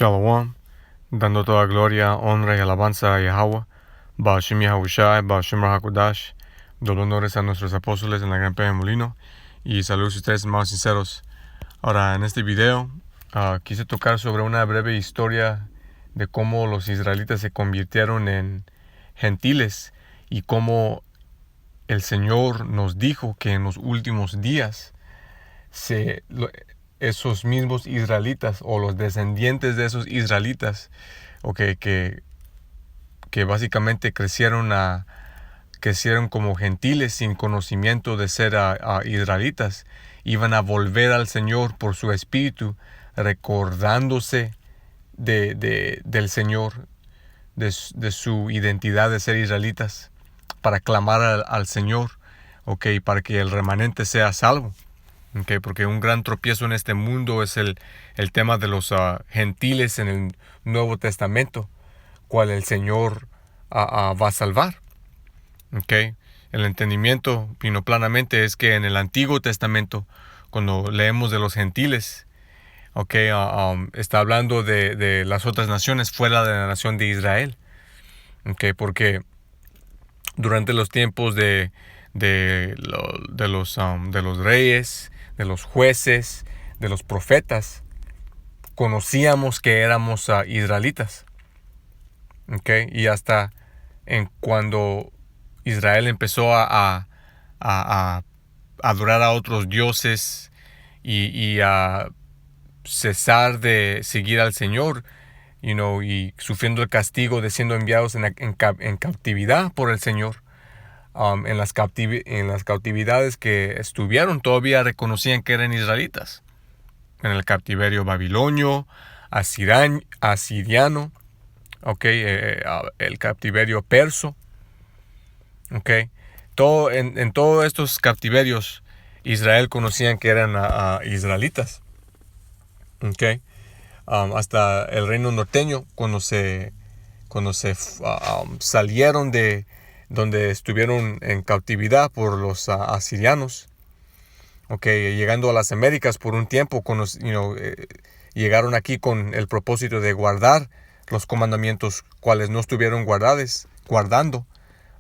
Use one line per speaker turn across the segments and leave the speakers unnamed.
Shalom, dando toda gloria, honra y alabanza a Yahweh, Ba'ashim Yahushai, Ba'ashim Rahakodash, dando honores a nuestros apóstoles en la Gran Peña de Molino, y saludos a ustedes, hermanos sinceros. Ahora, en este video, quise tocar sobre una breve historia de cómo los israelitas se convirtieron en gentiles y cómo el Señor nos dijo que en los últimos días esos mismos israelitas o los descendientes de esos israelitas que básicamente crecieron como gentiles sin conocimiento de ser israelitas, iban a volver al Señor por su espíritu, recordándose del Señor, de su identidad de ser israelitas, para clamar al Señor, para que el remanente sea salvo. Porque un gran tropiezo en este mundo es el tema de los gentiles en el Nuevo Testamento, cual el Señor va a salvar. El entendimiento planamente es que en el Antiguo Testamento, cuando leemos de los gentiles, está hablando de las otras naciones fuera de la nación de Israel. Porque durante los tiempos de los reyes, de los jueces, de los profetas, conocíamos que éramos israelitas. Y hasta cuando Israel empezó a adorar a otros dioses y a cesar de seguir al Señor, y sufriendo el castigo de siendo enviados en cautividad por el Señor, en las cautividades que estuvieron, todavía reconocían que eran israelitas. En el cautiverio babilonio, asiriano, el cautiverio perso, en todos estos cautiverios, Israel conocían que eran israelitas. Hasta el reino norteño, cuando se salieron de donde estuvieron en cautividad por los asirianos, llegando a las Américas por un tiempo, llegaron aquí con el propósito de guardar los comandamientos cuales no estuvieron guardando,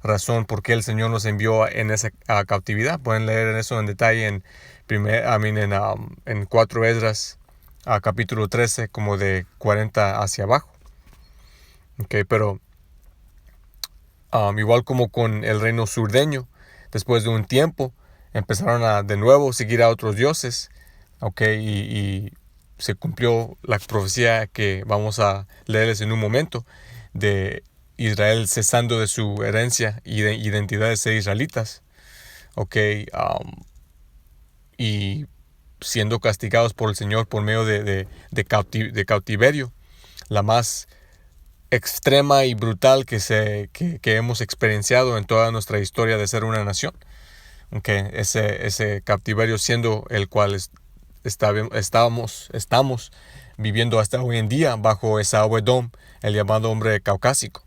razón por qué el Señor nos envió en esa cautividad. Pueden leer eso en detalle en 4 Esdras, capítulo 13, como de 40 hacia abajo. Pero igual como con el reino surdeño, después de un tiempo empezaron a de nuevo seguir a otros dioses, y se cumplió la profecía que vamos a leerles en un momento, de Israel cesando de su herencia y de identidad de ser israelitas, y siendo castigados por el Señor por medio de cautiverio, la más extrema y brutal que hemos experienciado en toda nuestra historia de ser una nación. Ese cautiverio siendo el cual estamos viviendo hasta hoy en día bajo Esaú Edom, el llamado hombre caucásico,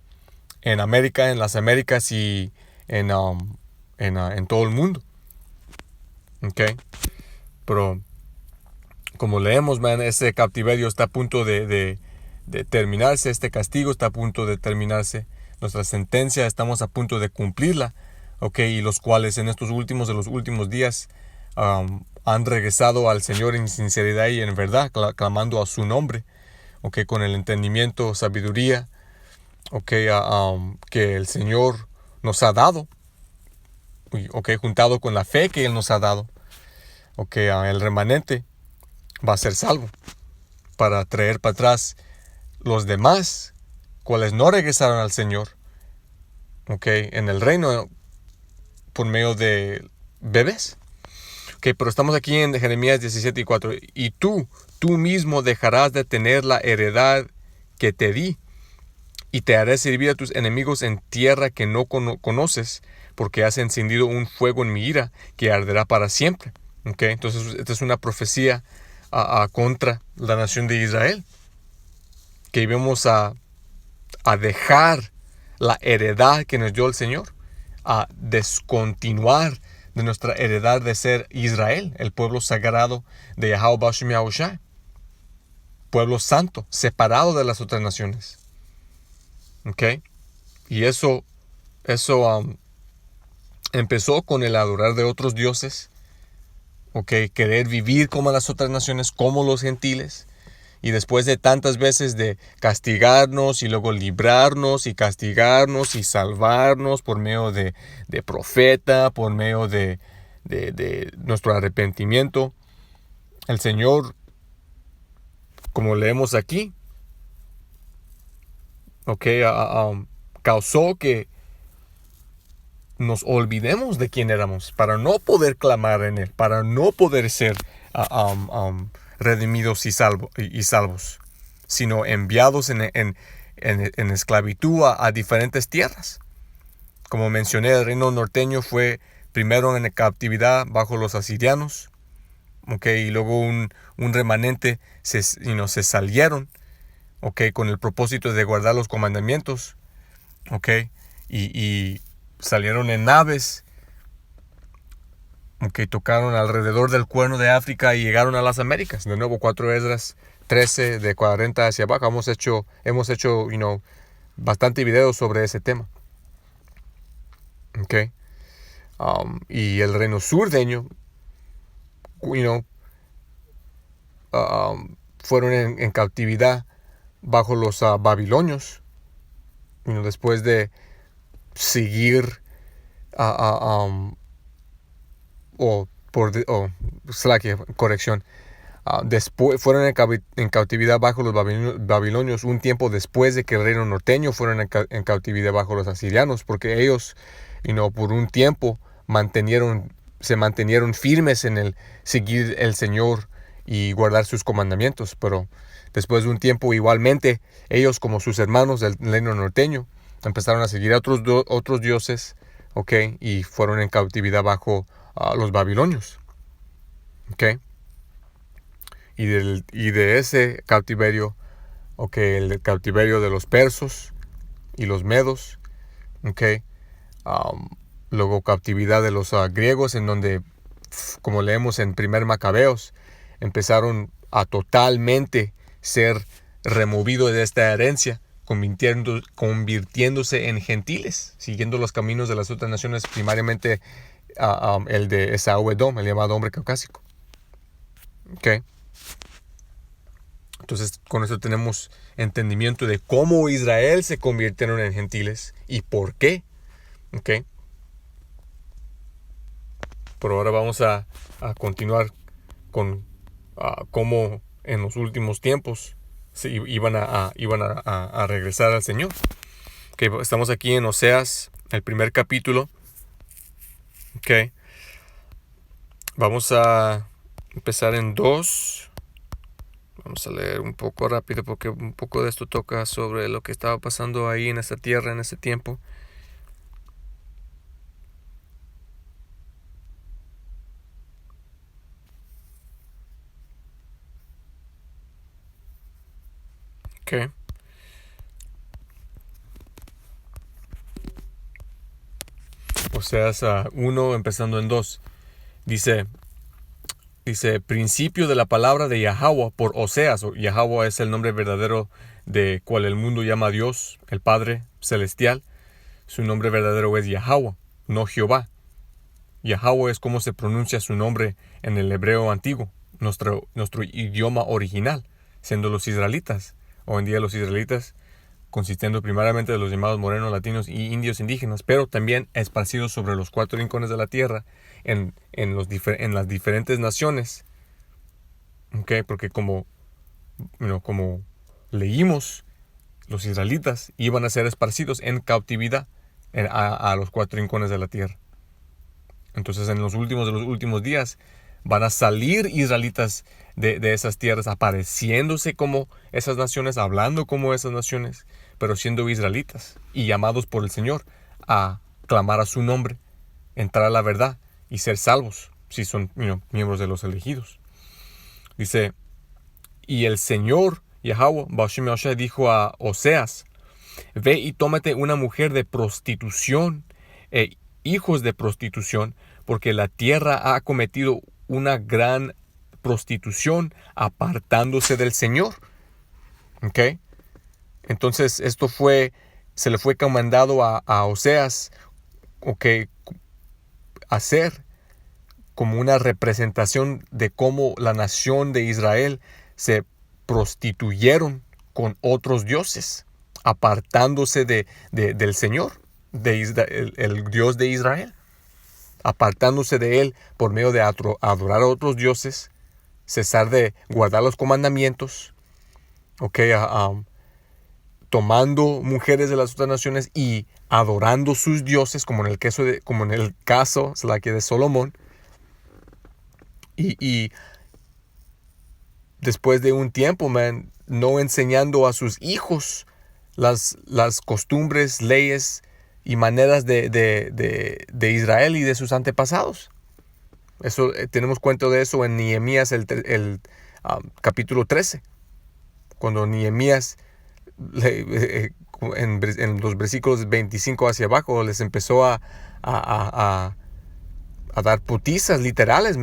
en América, en las Américas y en todo el mundo. Pero como leemos, ese cautiverio está a punto de terminarse, este castigo está a punto de terminarse, nuestra sentencia estamos a punto de cumplirla, y los cuales en estos últimos días han regresado al Señor en sinceridad y en verdad, clamando a su nombre, con el entendimiento, sabiduría, que el Señor nos ha dado, juntado con la fe que Él nos ha dado, el remanente va a ser salvo, para traer para atrás los demás, cuales no regresaron al Señor, en el reino, por medio de bebés. Pero estamos aquí en Jeremías 17:4. Y tú mismo dejarás de tener la heredad que te di, y te haré servir a tus enemigos en tierra que no conoces, porque has encendido un fuego en mi ira que arderá para siempre. Entonces, esta es una profecía contra la nación de Israel, que íbamos a dejar la heredad que nos dio el Señor, a descontinuar de nuestra heredad de ser Israel, el pueblo sagrado de Yahweh Ba'ashim Yahushai. pueblo santo, separado de las otras naciones. ¿Ok? Y eso empezó con el adorar de otros dioses. ¿Ok? Querer vivir como las otras naciones, como los gentiles. Y después de tantas veces de castigarnos y luego librarnos y castigarnos y salvarnos por medio de profeta, por medio de nuestro arrepentimiento, el Señor, como leemos aquí, causó que nos olvidemos de quién éramos para no poder clamar en Él, para no poder ser redimidos y salvos, sino enviados en esclavitud a diferentes tierras. Como mencioné, el reino norteño fue primero en cautividad bajo los asirianos, y luego un remanente se salieron, con el propósito de guardar los mandamientos, y salieron en naves, tocaron alrededor del Cuerno de África y llegaron a las Américas. De nuevo, 4 Esdras 13, de 40 hacia abajo. Hemos hecho bastante videos sobre ese tema. Y el reino surdeño, fueron en cautividad bajo los babilonios, después de seguir después fueron en cautividad bajo los babilonios un tiempo después de que el reino norteño fueron en cautividad bajo los asirianos, porque ellos por un tiempo se mantenieron firmes en el seguir el Señor y guardar sus comandamientos, pero después de un tiempo igualmente ellos, como sus hermanos del reino norteño, empezaron a seguir a otros dioses, y fueron en cautividad bajo los babilonios. Y de ese cautiverio, el cautiverio de los persos y los medos, luego cautividad de los griegos, en donde, como leemos en 1 Macabeos, empezaron a totalmente ser removidos de esta herencia, convirtiéndose en gentiles, siguiendo los caminos de las otras naciones, primariamente el de Esaú Edom, el llamado hombre caucásico. Entonces, con eso tenemos entendimiento de cómo Israel se convirtieron en gentiles y por qué. Pero ahora vamos a continuar con cómo en los últimos tiempos iban a regresar al Señor. Estamos aquí en Oseas, el primer capítulo. Vamos a empezar en 2. Vamos a leer un poco rápido porque un poco de esto toca sobre lo que estaba pasando ahí en esa tierra en ese tiempo. Oseas 1, empezando en 2. Dice, principio de la palabra de Yahweh por Oseas. Yahweh es el nombre verdadero de cual el mundo llama a Dios, el Padre Celestial. Su nombre verdadero es Yahweh, no Jehová. Yahweh es como se pronuncia su nombre en el hebreo antiguo, nuestro idioma original, siendo los israelitas. Hoy en día los israelitas, consistiendo primariamente de los llamados morenos, latinos y indios indígenas, pero también esparcidos sobre los 4 rincones de la tierra, en las diferentes naciones. Porque como leímos, los israelitas iban a ser esparcidos en cautividad a los 4 rincones de la tierra. Entonces, en los últimos de los últimos días van a salir israelitas de esas tierras, apareciéndose como esas naciones, hablando como esas naciones, pero siendo israelitas y llamados por el Señor a clamar a su nombre, entrar a la verdad y ser salvos si son miembros de los elegidos. Dice, y el Señor Yahweh Ba'ashem Yahushua dijo a Oseas: ve y tómate una mujer de prostitución e hijos de prostitución, porque la tierra ha cometido una gran prostitución apartándose del Señor. ¿Ok? Entonces se le fue comandado a Oseas, ok, hacer como una representación de cómo la nación de Israel se prostituyeron con otros dioses, apartándose del Señor, el Dios de Israel, apartándose de Él por medio de adorar a otros dioses, cesar de guardar los mandamientos, okay, tomando mujeres de las otras naciones y adorando sus dioses, como en el caso de Salomón. Y después de un tiempo, no enseñando a sus hijos las costumbres, leyes y maneras de Israel y de sus antepasados. Tenemos cuenta de eso en Nehemías capítulo 13, cuando Nehemías en los versículos 25 hacia abajo les empezó a dar putizas literales,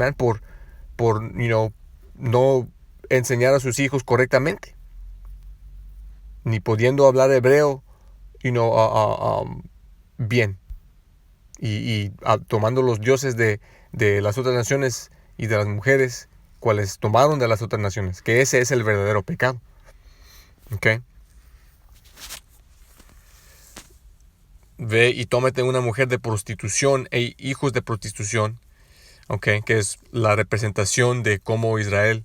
por no enseñar a sus hijos correctamente, ni pudiendo hablar hebreo bien, y tomando los dioses de las otras naciones y de las mujeres cuales tomaron de las otras naciones, que ese es el verdadero pecado. ¿Ok? Ve y tómate una mujer de prostitución e hijos de prostitución, okay, que es la representación de cómo Israel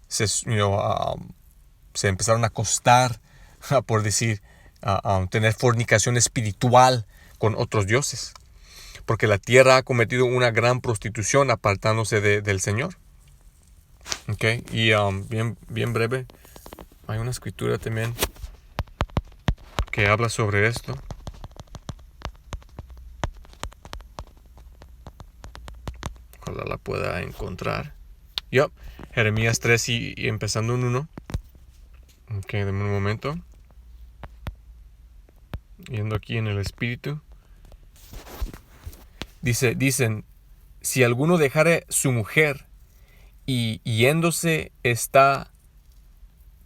se empezaron a acostar, por decir, a tener fornicación espiritual con otros dioses, porque la tierra ha cometido una gran prostitución apartándose del Señor. Okay. Y bien breve, hay una escritura también que habla sobre esto. Ojalá la pueda encontrar. Jeremías 3 y empezando en 1. Ok, dame un momento. Yendo aquí en el espíritu. Dicen, si alguno dejare su mujer y yéndose está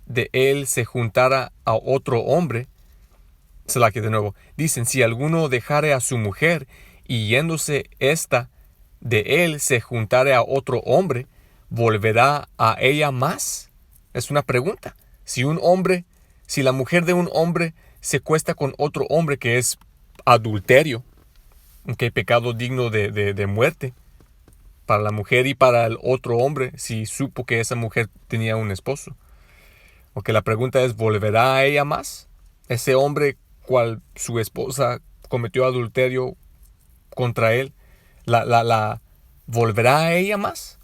de él se juntara a otro hombre. Se la que de nuevo. Dicen, si alguno dejare a su mujer y yéndose esta de él se juntare a otro hombre, ¿volverá a ella más? Es una pregunta. Si la mujer de un hombre se acuesta con otro hombre, que es adulterio, que pecado digno de muerte para la mujer y para el otro hombre, si supo que esa mujer tenía un esposo. La pregunta es, ¿volverá a ella más? Ese hombre cual su esposa cometió adulterio contra él, ¿la volverá a ella más?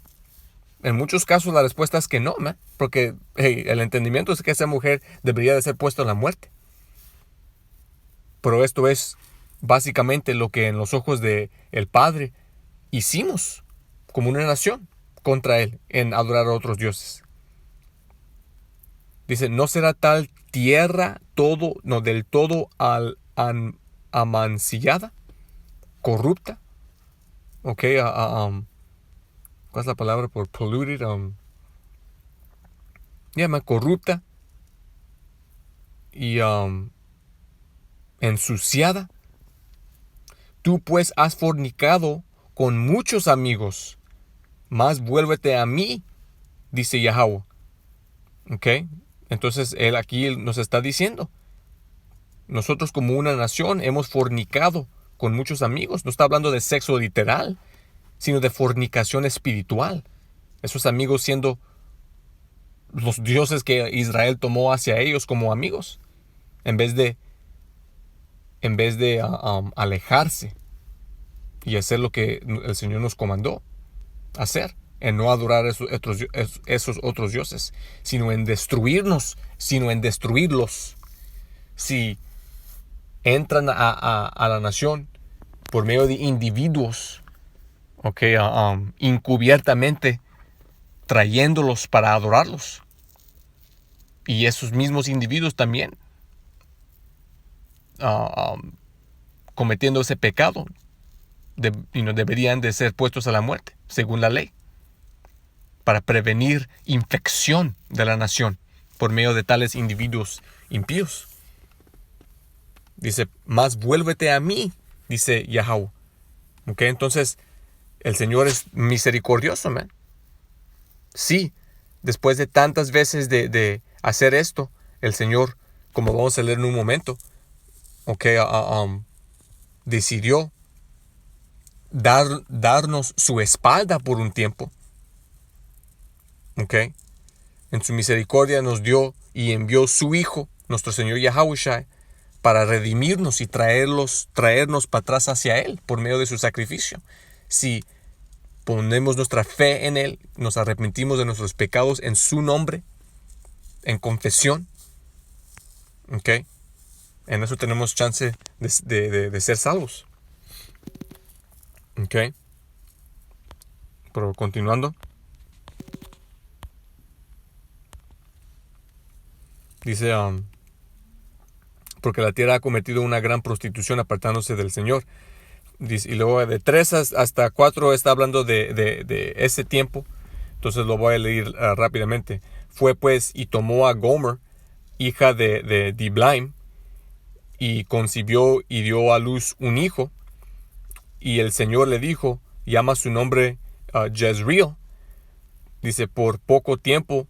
En muchos casos la respuesta es que no, porque el entendimiento es que esa mujer debería de ser puesta a la muerte. Pero esto es básicamente lo que en los ojos de el Padre hicimos como una nación contra él en adorar a otros dioses. Dice, no será tal tierra del todo amancillada, corrupta. Ok, ¿cuál es la palabra por polluted? Corrupta y ensuciada. Tú pues has fornicado con muchos amigos, mas vuélvete a mí, dice Yahweh. Ok, entonces él aquí nos está diciendo, nosotros como una nación hemos fornicado con muchos amigos. No está hablando de sexo literal, sino de fornicación espiritual. Esos amigos siendo los dioses que Israel tomó hacia ellos como amigos, en vez de alejarse y hacer lo que el Señor nos comandó hacer, en no adorar esos otros dioses, sino en destruirlos. Si entran a la nación por medio de individuos, encubiertamente trayéndolos para adorarlos, y esos mismos individuos también cometiendo ese pecado, deberían de ser puestos a la muerte según la ley, para prevenir infección de la nación por medio de tales individuos impíos. Dice, más vuélvete a mí, dice Yahweh. Okay, entonces, el Señor es misericordioso, man. Sí, después de tantas veces de hacer esto, el Señor, como vamos a leer en un momento, decidió darnos su espalda por un tiempo. Okay. En su misericordia nos dio y envió su Hijo, nuestro Señor Yahushua, para redimirnos y traernos para atrás hacia Él por medio de su sacrificio. Si ponemos nuestra fe en Él, nos arrepentimos de nuestros pecados en su nombre, en confesión, ¿ok? En eso tenemos chance de ser salvos. ¿Ok? Pero continuando. Dice, porque la tierra ha cometido una gran prostitución apartándose del Señor. Dice, y luego de 3 hasta 4 está hablando de ese tiempo. Entonces lo voy a leer rápidamente. Fue pues y tomó a Gomer, hija de Diblaim, y concibió y dio a luz un hijo. Y el Señor le dijo, llama su nombre Jezreel. Dice, por poco tiempo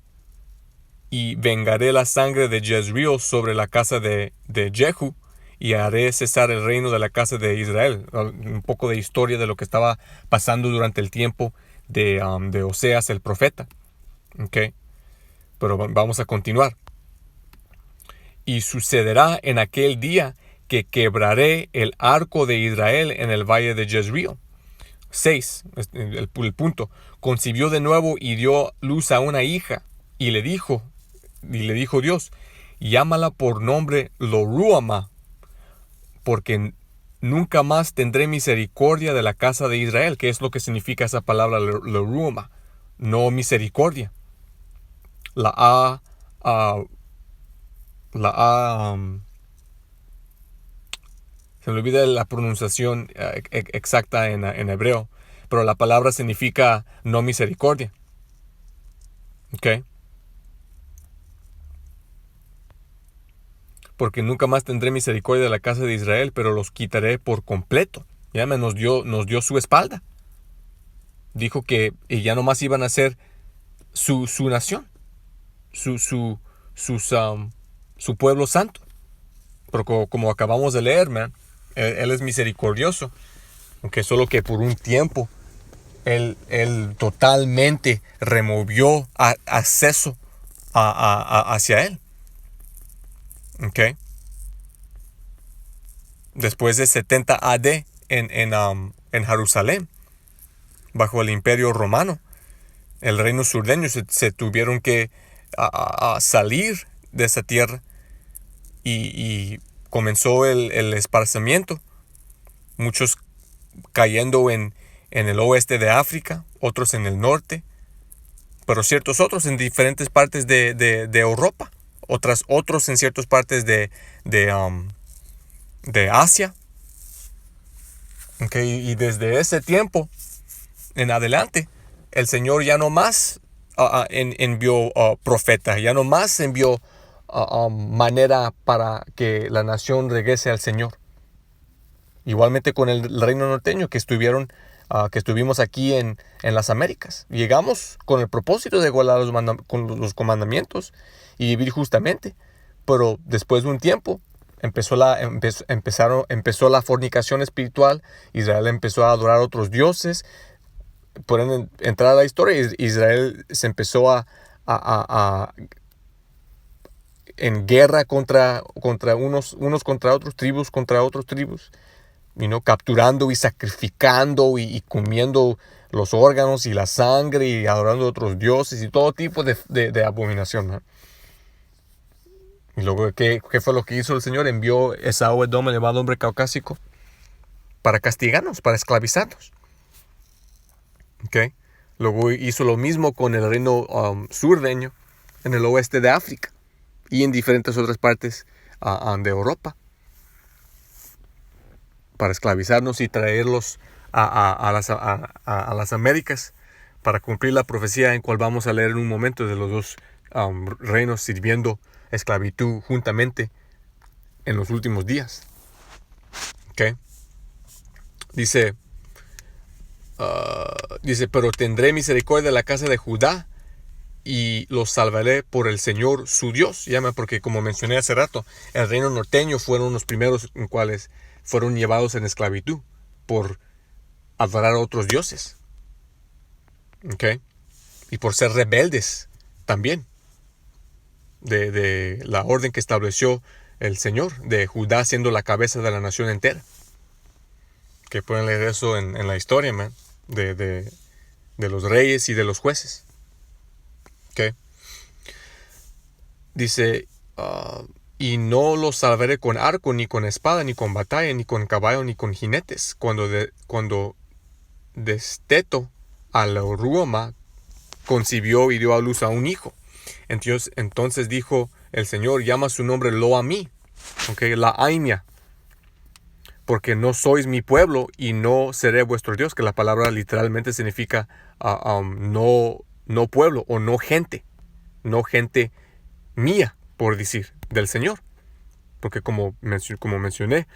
y vengaré la sangre de Jezreel sobre la casa de Jehu, y haré cesar el reino de la casa de Israel. Un poco de historia de lo que estaba pasando durante el tiempo de Oseas el profeta. Okay. Pero vamos a continuar. Y sucederá en aquel día que quebraré el arco de Israel en el valle de Jezreel. 6. El punto. Concibió de nuevo y dio luz a una hija. Y le dijo Dios, llámala por nombre Lo-ruhamah, porque nunca más tendré misericordia de la casa de Israel. ¿Qué es lo que significa esa palabra Lo-ruhamah? No misericordia. Se me olvida la pronunciación exacta en hebreo, pero la palabra significa no misericordia. ¿Ok? Porque nunca más tendré misericordia de la casa de Israel, pero los quitaré por completo. Ya nos dio su espalda. Dijo que ya nomás iban a ser su nación, su pueblo santo. Pero como acabamos de leer, man, él es misericordioso, aunque solo que por un tiempo él totalmente removió acceso hacia él. Okay. Después de 70 AD en Jerusalén, bajo el imperio romano, el reino surdeño se tuvieron que salir de esa tierra y comenzó el esparcimiento, muchos cayendo en el oeste de África, otros en el norte, pero ciertos otros en diferentes partes de Europa, otros en ciertas partes de Asia. Okay, y desde ese tiempo en adelante, el Señor ya no más envió profetas, ya no más envió manera para que la nación regrese al Señor. Igualmente con el reino norteño que estuvimos aquí en las Américas. Llegamos con el propósito de guardar los comandamientos y vivir justamente, pero después de un tiempo empezó la fornicación espiritual. Israel empezó a adorar a otros dioses. Pueden entrar a la historia. Israel se empezó en guerra contra unos contra otros, tribus contra otros tribus, capturando y sacrificando y comiendo los órganos y la sangre y adorando a otros dioses y todo tipo de abominación, ¿no? Y luego, ¿qué fue lo que hizo el Señor? Envió Esaú Edom, el elevado hombre caucásico, para castigarnos, para esclavizarnos. Okay. Luego hizo lo mismo con el reino surdeño en el oeste de África y en diferentes otras partes de Europa, para esclavizarnos y traerlos a las Américas para cumplir la profecía en cual vamos a leer en un momento de los dos reinos sirviendo esclavitud juntamente en los últimos días. ¿Okay? Dice, pero tendré misericordia de la casa de Judá y los salvaré por el Señor su Dios. Porque como mencioné hace rato, el reino norteño fueron los primeros en cuales fueron llevados en esclavitud por adorar a otros dioses. ¿Okay? Y por ser rebeldes también de la orden que estableció el Señor, de Judá siendo la cabeza de la nación entera. Que pueden leer eso en la historia, man, de los reyes y de los jueces. ¿Okay? Dice, y no los salvaré con arco, ni con espada, ni con batalla, ni con caballo, ni con jinetes. Cuando Desteto a la Ruoma concibió y dio a luz a un hijo. Entonces dijo el Señor, llama su nombre Lo-Ammi, ¿okay? La Aimia, porque no sois mi pueblo y no seré vuestro Dios, que la palabra literalmente significa no pueblo o no gente mía, por decir, del Señor. Porque como mencioné,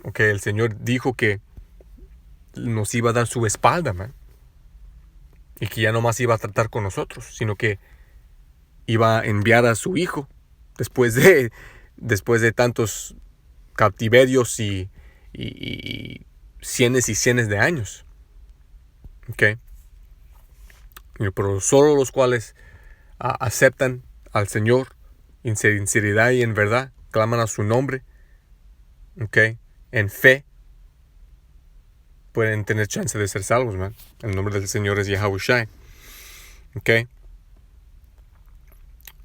okay, el Señor dijo que nos iba a dar su espalda, man, y que ya no más iba a tratar con nosotros, sino que iba a enviar a su hijo después de tantos cautiverios y cienes y cienes de años. ¿Okay? Pero solo los cuales aceptan al Señor en sinceridad y en verdad, claman a su nombre, ¿okay? En fe, pueden tener chance de ser salvos, man. El nombre del Señor es Yahawashi. ¿Okay?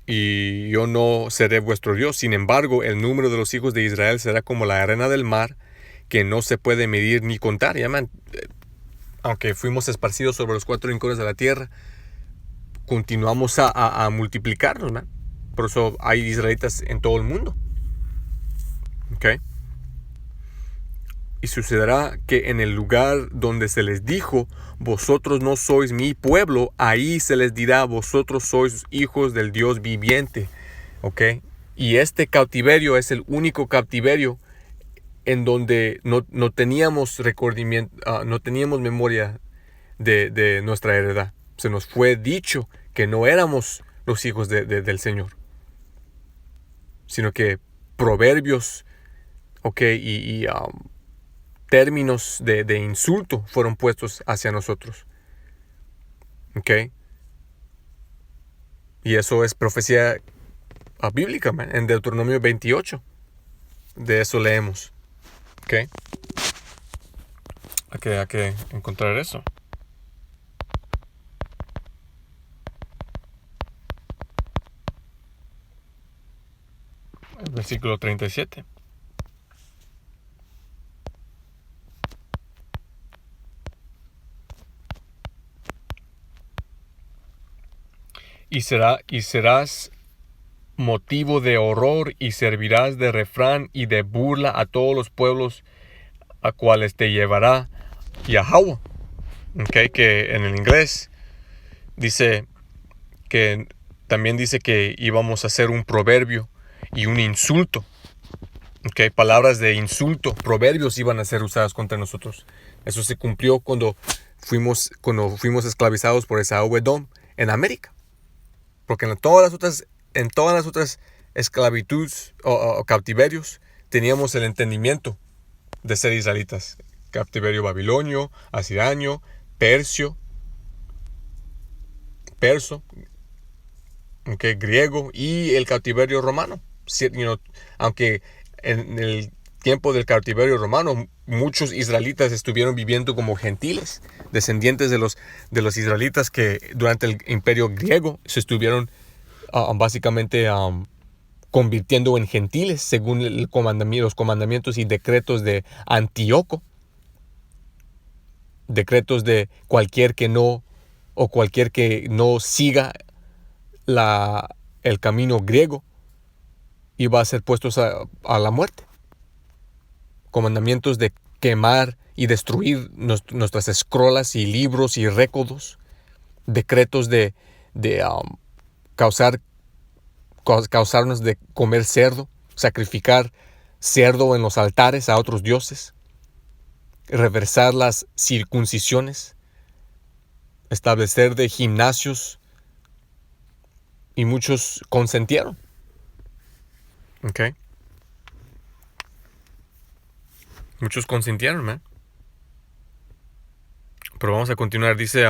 Y yo no seré vuestro Dios. Sin embargo, el número de los hijos de Israel será como la arena del mar, que no se puede medir ni contar. Ya, man, aunque fuimos esparcidos sobre los 4 rincones de la tierra, continuamos a multiplicarnos, man. Por eso hay israelitas en todo el mundo. ¿Okay? Y sucederá que en el lugar donde se les dijo, vosotros no sois mi pueblo, ahí se les dirá, vosotros sois hijos del Dios viviente. ¿Okay? Y este cautiverio es el único cautiverio en donde no teníamos recordimiento, no teníamos memoria de nuestra heredad. Se nos fue dicho que no éramos los hijos del Señor, sino que proverbios, y términos de insulto fueron puestos hacia nosotros. ¿Okay? Y eso es profecía bíblica, man. En Deuteronomio 28. De eso leemos. ¿Okay? Hay que encontrar eso. El versículo 37. Y serás motivo de horror y servirás de refrán y de burla a todos los pueblos a cuales te llevará Yahweh. ¿Okay? Que en el inglés también dice que íbamos a hacer un proverbio y un insulto. ¿Okay? Palabras de insulto, proverbios iban a ser usadas contra nosotros. Eso se cumplió cuando fuimos esclavizados por Esaú Edom en América. Porque en todas las otras esclavitudes o cautiverios teníamos el entendimiento de ser israelitas. Cautiverio babilonio, asiriano, perso, griego y el cautiverio romano. Aunque en el tiempo del cautiverio romano muchos israelitas estuvieron viviendo como gentiles, descendientes de los israelitas que durante el imperio griego se estuvieron básicamente convirtiendo en gentiles según los comandamientos y decretos de Antíoco, decretos de cualquier que no siga el camino griego iba a ser puestos a la muerte. Comandamientos de quemar y destruir nuestras escrolas y libros y récords. Decretos de causar causarnos de comer cerdo, sacrificar cerdo en los altares a otros dioses, reversar las circuncisiones, establecer de gimnasios, y muchos consintieron. ¿Ok? Muchos consintieron, man. Pero vamos a continuar. Dice,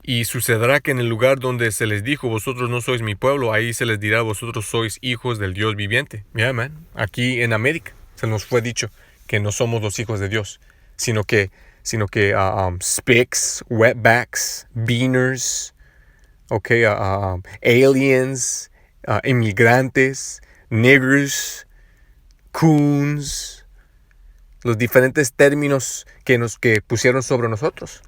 y sucederá que en el lugar donde se les dijo, vosotros no sois mi pueblo, ahí se les dirá, vosotros sois hijos del Dios viviente. Mira, man, aquí en América se nos fue dicho que no somos los hijos de Dios, sino que spics, wetbacks, beaners, aliens, inmigrantes, niggers, coons, los diferentes términos que pusieron sobre nosotros,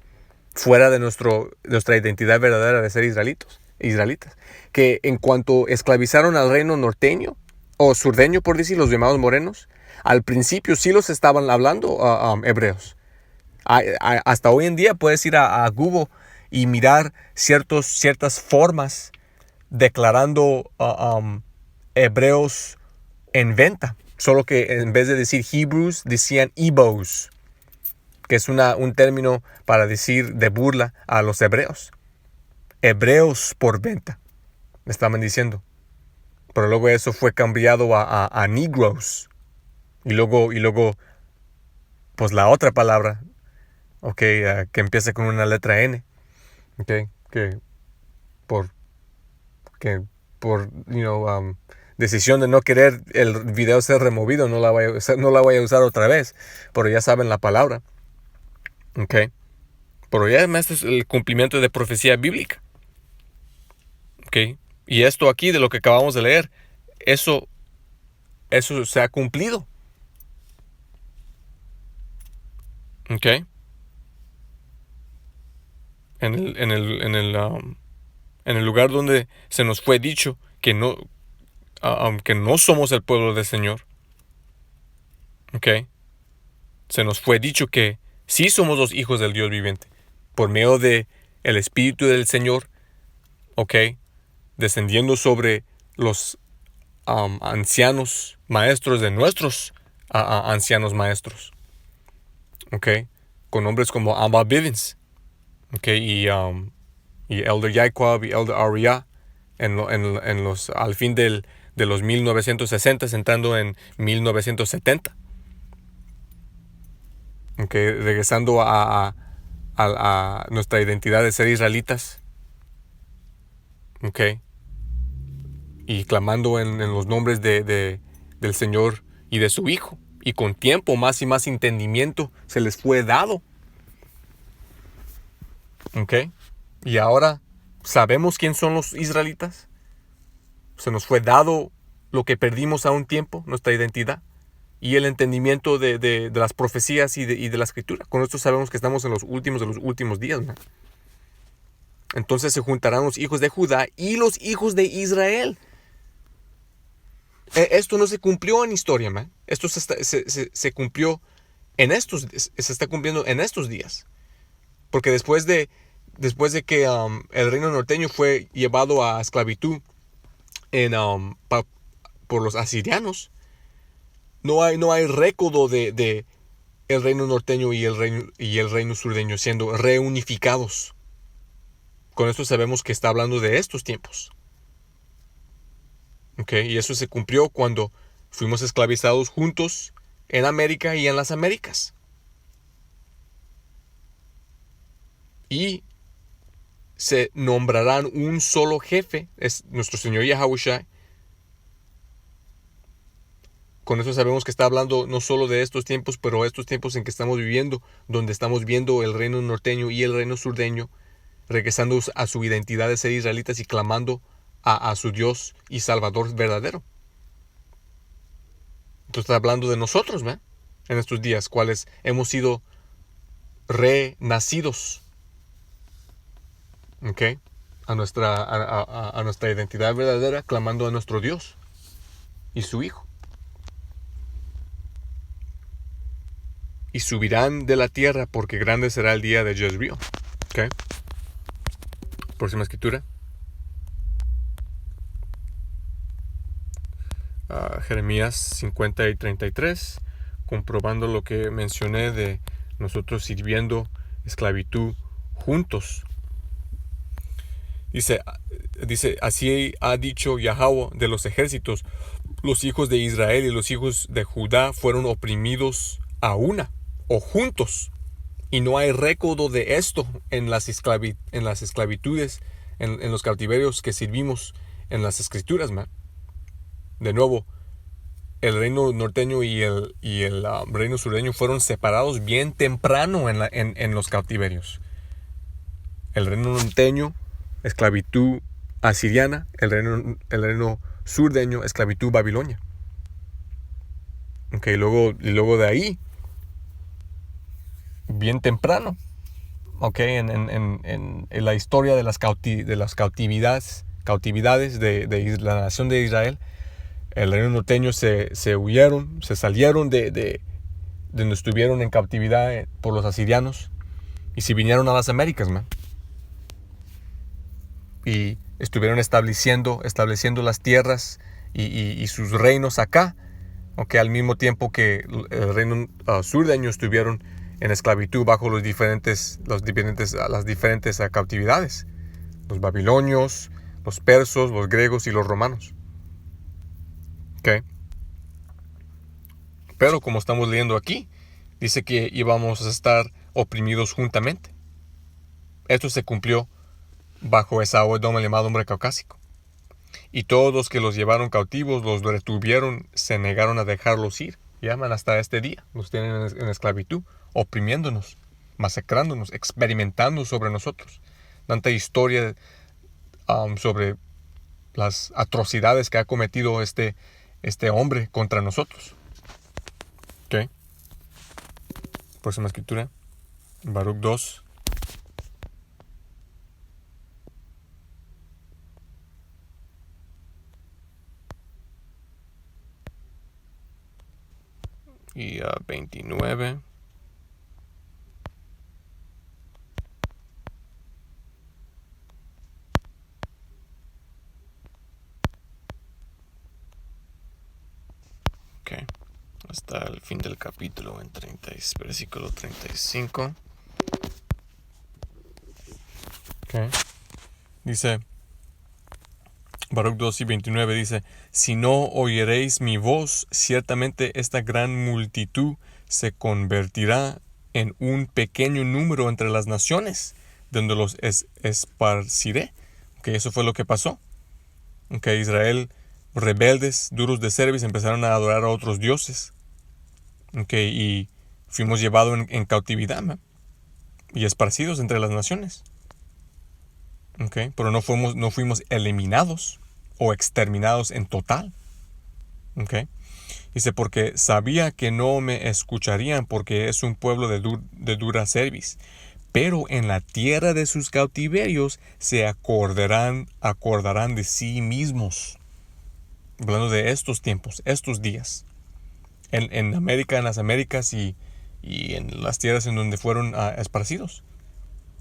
fuera de nuestra identidad verdadera de ser israelitas, que en cuanto esclavizaron al reino norteño o surdeño, por decir, los llamados morenos, al principio sí los estaban hablando hebreos. Hasta hoy en día puedes ir a Google y mirar ciertas formas declarando hebreos en venta, solo que en vez de decir Hebrews decían Ebos, que es un término para decir de burla a los hebreos. Hebreos por venta, me estaban diciendo. Pero luego eso fue cambiado a Negroes. Y luego, pues la otra palabra, que empieza con una letra N. Que por decisión de no querer el video ser removido, no la voy a usar otra vez. Pero ya saben la palabra. Pero ya este es el cumplimiento de profecía bíblica. Y esto aquí de lo que acabamos de leer, eso se ha cumplido. En el lugar donde se nos fue dicho que no somos el pueblo del Señor. Se nos fue dicho que sí somos los hijos del Dios viviente, por medio de el Espíritu del Señor, descendiendo sobre los ancianos maestros de nuestros ancianos maestros, con nombres como Abba Bivens, y Elder Yaquab y Elder Aria al fin de los 1960, entrando en 1970, regresando a nuestra identidad de ser israelitas, y clamando en los nombres del Señor y de su Hijo, y con tiempo más y más entendimiento se les fue dado. Y ahora sabemos quién son los israelitas. Se nos fue dado lo que perdimos a un tiempo, nuestra identidad y el entendimiento de las profecías y de la escritura. Con esto sabemos que estamos en los últimos de los últimos días, man. Entonces se juntarán los hijos de Judá y los hijos de Israel. Esto no se cumplió en historia, man. Esto se cumplió se está cumpliendo en estos días. Porque después de que el reino norteño fue llevado a esclavitud por los asirianos, no hay récord de el reino norteño y el reino surdeño siendo reunificados. Con esto sabemos que está hablando de estos tiempos. Y eso se cumplió cuando fuimos esclavizados juntos en América y en las Américas. Y se nombrarán un solo jefe, es nuestro Señor Yahushua. Con eso sabemos que está hablando no solo de estos tiempos, pero estos tiempos en que estamos viviendo, donde estamos viendo el reino norteño y el reino surdeño regresando a su identidad de ser israelitas y clamando a su Dios y Salvador verdadero. Entonces está hablando de nosotros, ¿verdad? En estos días, cuales hemos sido renacidos, a nuestra identidad verdadera, clamando a nuestro Dios y su Hijo. Y subirán de la tierra, porque grande será el día de Jezreel. Próxima escritura. Jeremías 50 y 33, comprobando lo que mencioné de nosotros sirviendo esclavitud juntos. Dice, así ha dicho Yahweh de los ejércitos, los hijos de Israel y los hijos de Judá fueron oprimidos a una o juntos, y no hay récord de esto en las esclavitudes, en los cautiverios que servimos en las escrituras, man. De nuevo, el reino norteño y el reino sureño fueron separados bien temprano en los cautiverios. El reino norteño, esclavitud asiriana; el reino surdeño, esclavitud babilonia. Okay, y luego de ahí, bien temprano, en la historia de las cautividades de la nación de Israel, el reino norteño se salieron de donde estuvieron en cautividad por los asirianos, y se vinieron a las Américas, man. Y estuvieron estableciendo las tierras y sus reinos acá, al mismo tiempo que el reino surdeño estuvieron en esclavitud bajo las diferentes cautividades: los babilonios, los persos, los griegos y los romanos. Pero como estamos leyendo aquí, dice que íbamos a estar oprimidos juntamente. Esto se cumplió bajo Esaú, Edom, llamado hombre caucásico. Y todos los que los llevaron cautivos, los retuvieron, se negaron a dejarlos ir. Llaman hasta este día, los tienen en esclavitud, oprimiéndonos, masacrándonos, experimentando sobre nosotros. Tanta historia sobre las atrocidades que ha cometido este hombre contra nosotros. Próxima escritura, Baruch 2. Y 29. Hasta el fin del capítulo, en versículo 35. Dice, Baruch 2 y 29 dice: si no oyereis mi voz, ciertamente esta gran multitud se convertirá en un pequeño número entre las naciones, donde los esparciré. Eso fue lo que pasó. Israel, rebeldes, duros de cerviz, empezaron a adorar a otros dioses. Y fuimos llevados en cautividad, ¿no? Y esparcidos entre las naciones. Pero no fuimos eliminados o exterminados en total. Dice, porque sabía que no me escucharían, porque es un pueblo de dura cerviz. Pero en la tierra de sus cautiverios se acordarán de sí mismos. Hablando de estos tiempos, estos días. En América, en las Américas y en las tierras en donde fueron esparcidos.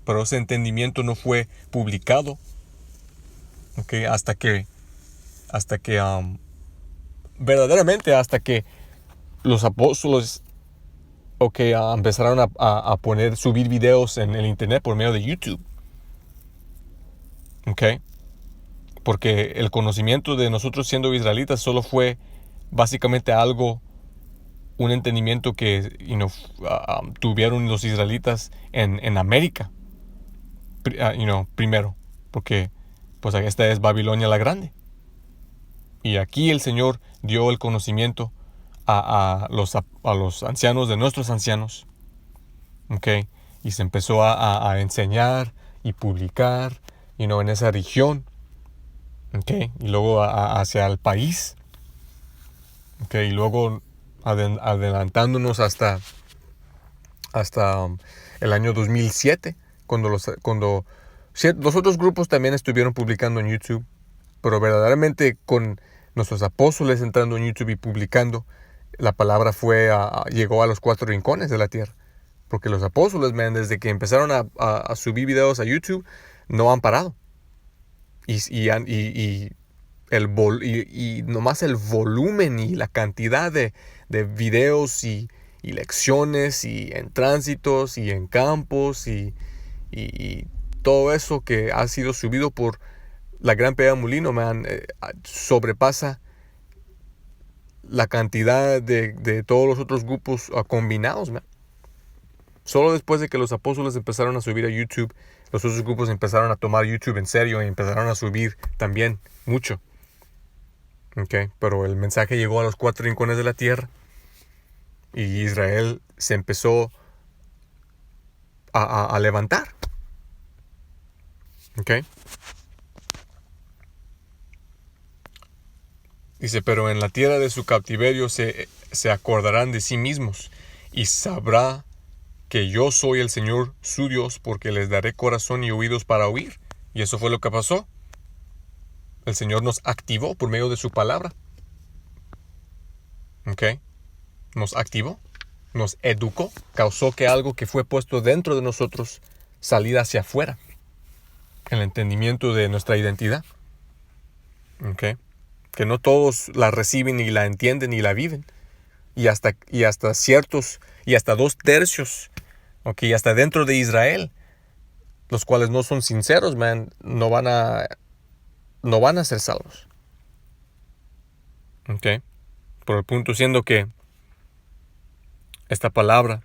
Pero ese entendimiento no fue publicado, hasta que verdaderamente hasta que los apóstoles empezaron a subir videos en el internet por medio de YouTube. Porque el conocimiento de nosotros siendo israelitas solo fue básicamente un entendimiento que tuvieron los israelitas en América, primero, porque pues esta es Babilonia la Grande. Y aquí el Señor dio el conocimiento a los ancianos de nuestros ancianos. Y se empezó a enseñar y publicar en esa región. Y luego hacia el país. Y luego adelantándonos hasta el año 2007, cuando los otros grupos también estuvieron publicando en YouTube, pero verdaderamente con nuestros apóstoles entrando en YouTube y publicando, la palabra llegó a los 4 rincones de la tierra. Porque los apóstoles, desde que empezaron a subir videos a YouTube, no han parado. y nomás el volumen y la cantidad de videos y lecciones y en tránsitos y en campos y todo eso que ha sido subido por la Gran Pega Molino, man, sobrepasa la cantidad de todos los otros grupos combinados, man. Solo después de que los apóstoles empezaron a subir a YouTube, los otros grupos empezaron a tomar YouTube en serio y empezaron a subir también mucho. Okay, pero el mensaje llegó a los 4 rincones de la tierra y Israel se empezó a levantar. Okay. Dice, pero en la tierra de su cautiverio se acordarán de sí mismos y sabrá que yo soy el Señor su Dios, porque les daré corazón y oídos para oír. Y eso fue lo que pasó. El Señor nos activó por medio de su palabra. ¿Ok? Nos activó, nos educó, causó que algo que fue puesto dentro de nosotros saliera hacia afuera. El entendimiento de nuestra identidad. ¿Ok? Que no todos la reciben y la entienden y la viven. Y hasta ciertos, y hasta 2/3, okay, hasta dentro de Israel, los cuales no son sinceros, man, no van a ser salvos. Okay. Por el punto siendo que esta palabra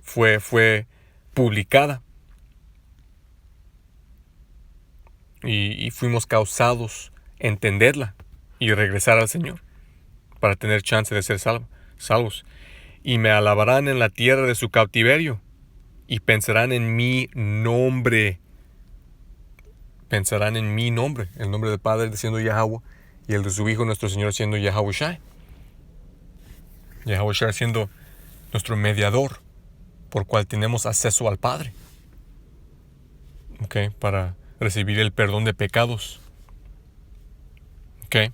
fue publicada y fuimos causados entenderla y regresar al Señor para tener chance de ser salvos. Y me alabarán en la tierra de su cautiverio y pensarán en mi nombre. Pensarán en mi nombre, el nombre del Padre siendo Yahweh y el de su Hijo nuestro Señor siendo Yahweh Shai. Yahweh Shai siendo nuestro mediador por cual tenemos acceso al Padre. Okay, para recibir el perdón de pecados. Okay.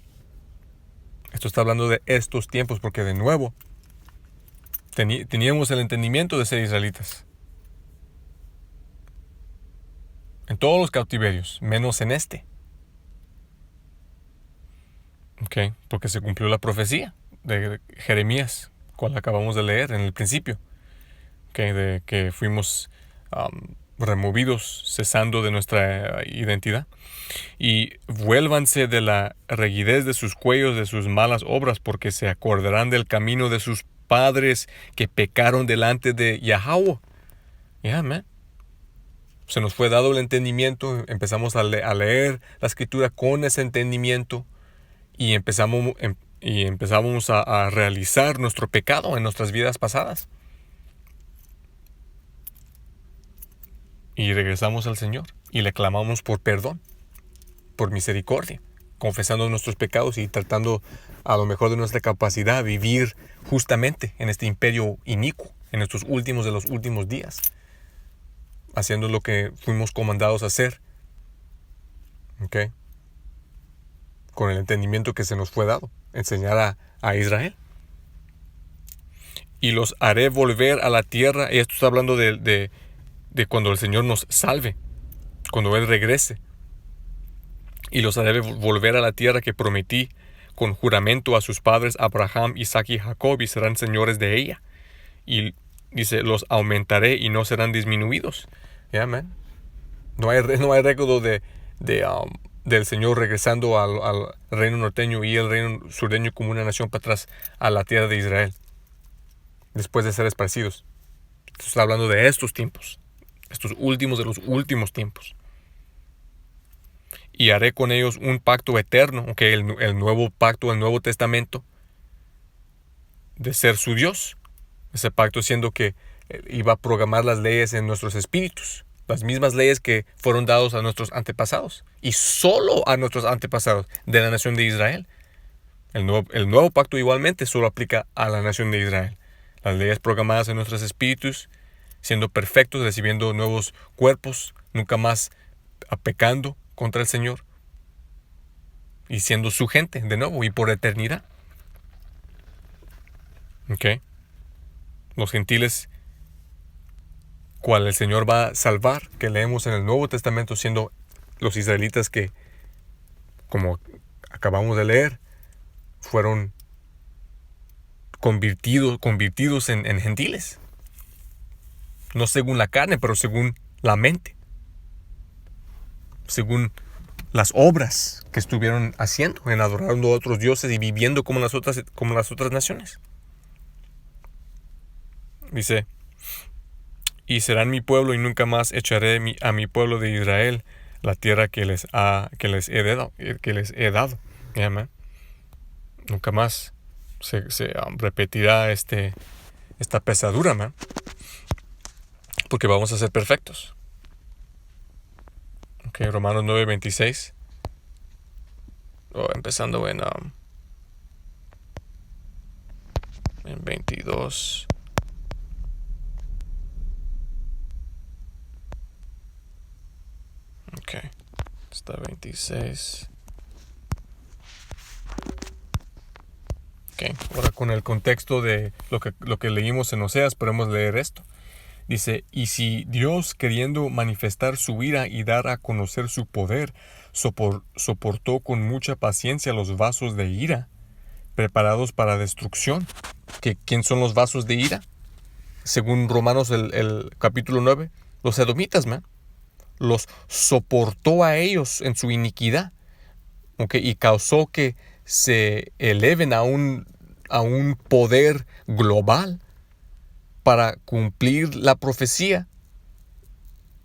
Esto está hablando de estos tiempos porque de nuevo teníamos el entendimiento de ser israelitas. En todos los cautiverios, menos en este. Okay, porque se cumplió la profecía de Jeremías, cual acabamos de leer en el principio. Okay, de que fuimos removidos, cesando de nuestra identidad. Y vuélvanse de la rigidez de sus cuellos, de sus malas obras, porque se acordarán del camino de sus padres que pecaron delante de Yahweh. Yeah, man. Se nos fue dado el entendimiento, empezamos a leer la escritura con ese entendimiento y empezamos a realizar nuestro pecado en nuestras vidas pasadas. Y regresamos al Señor y le clamamos por perdón, por misericordia, confesando nuestros pecados y tratando a lo mejor de nuestra capacidad vivir justamente en este imperio inicuo, en estos últimos de los últimos días, haciendo lo que fuimos comandados a hacer, ¿okay? Con el entendimiento que se nos fue dado, enseñar a Israel. Y los haré volver a la tierra, y esto está hablando de cuando el Señor nos salve, cuando Él regrese. Y los haré volver a la tierra que prometí con juramento a sus padres Abraham, Isaac y Jacob, y serán señores de ella. Y dice, los aumentaré y no serán disminuidos. Yeah, man. No hay récord del Señor regresando al reino norteño y el reino sureño como una nación para atrás a la tierra de Israel, después de ser esparcidos. Esto está hablando de estos tiempos, estos últimos de los últimos tiempos. Y haré con ellos un pacto eterno, okay, el nuevo pacto, el Nuevo Testamento, de ser su Dios. Ese pacto siendo que iba a programar las leyes en nuestros espíritus, las mismas leyes que fueron dadas a nuestros antepasados, y solo a nuestros antepasados de la nación de Israel. El nuevo pacto igualmente solo aplica a la nación de Israel. Las leyes programadas en nuestros espíritus, siendo perfectos, recibiendo nuevos cuerpos, nunca más pecando contra el Señor, y siendo su gente de nuevo y por eternidad. Okay. Los gentiles cual el Señor va a salvar, que leemos en el Nuevo Testamento, siendo los israelitas que, como acabamos de leer, fueron convertidos en gentiles. No según la carne, pero según la mente. Según las obras que estuvieron haciendo, en adorando a otros dioses y viviendo como las otras naciones. Dice, y serán mi pueblo y nunca más echaré a mi pueblo de Israel la tierra que les he dado. Amén. Nunca más se repetirá esta pesadura, man, porque vamos a ser perfectos. Okay, Romanos 9:26. Empezando en 22. Ok, está 26. Ok, ahora con el contexto de lo que leímos en Oseas, podemos leer esto. Dice, y si Dios, queriendo manifestar su ira y dar a conocer su poder, soportó con mucha paciencia los vasos de ira, preparados para destrucción. ¿Quién son los vasos de ira? Según Romanos el capítulo 9, los edomitas, man. Los soportó a ellos en su iniquidad, ¿okay? Y causó que se eleven a un poder global para cumplir la profecía,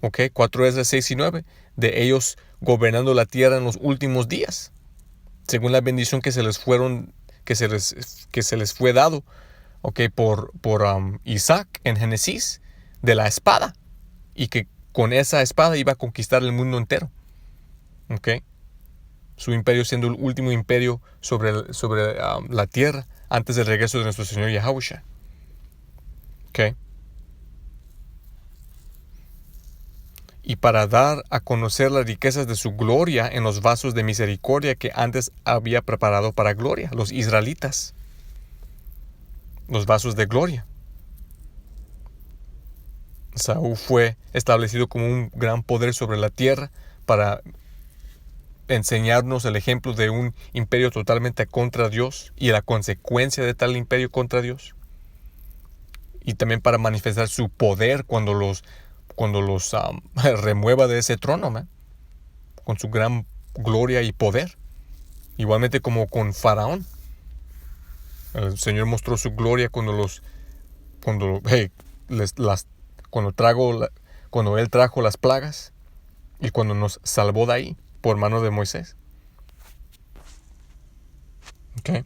¿okay? 4 Esdras 6 y 9, de ellos gobernando la tierra en los últimos días, según la bendición que se les fue dado, ¿okay? por Isaac en Génesis, de la espada, y que con esa espada iba a conquistar el mundo entero. ¿Okay? Su imperio siendo el último imperio sobre la tierra antes del regreso de nuestro Señor Yahushua. ¿Okay? Y para dar a conocer las riquezas de su gloria en los vasos de misericordia que antes había preparado para gloria, los israelitas. Los vasos de gloria. Saúl fue establecido como un gran poder sobre la tierra para enseñarnos el ejemplo de un imperio totalmente contra Dios y la consecuencia de tal imperio contra Dios. Y también para manifestar su poder cuando los remueva de ese trono, man, con su gran gloria y poder. Igualmente como con Faraón. El Señor mostró su gloria cuando Él trajo las plagas y cuando nos salvó de ahí por mano de Moisés. Okay.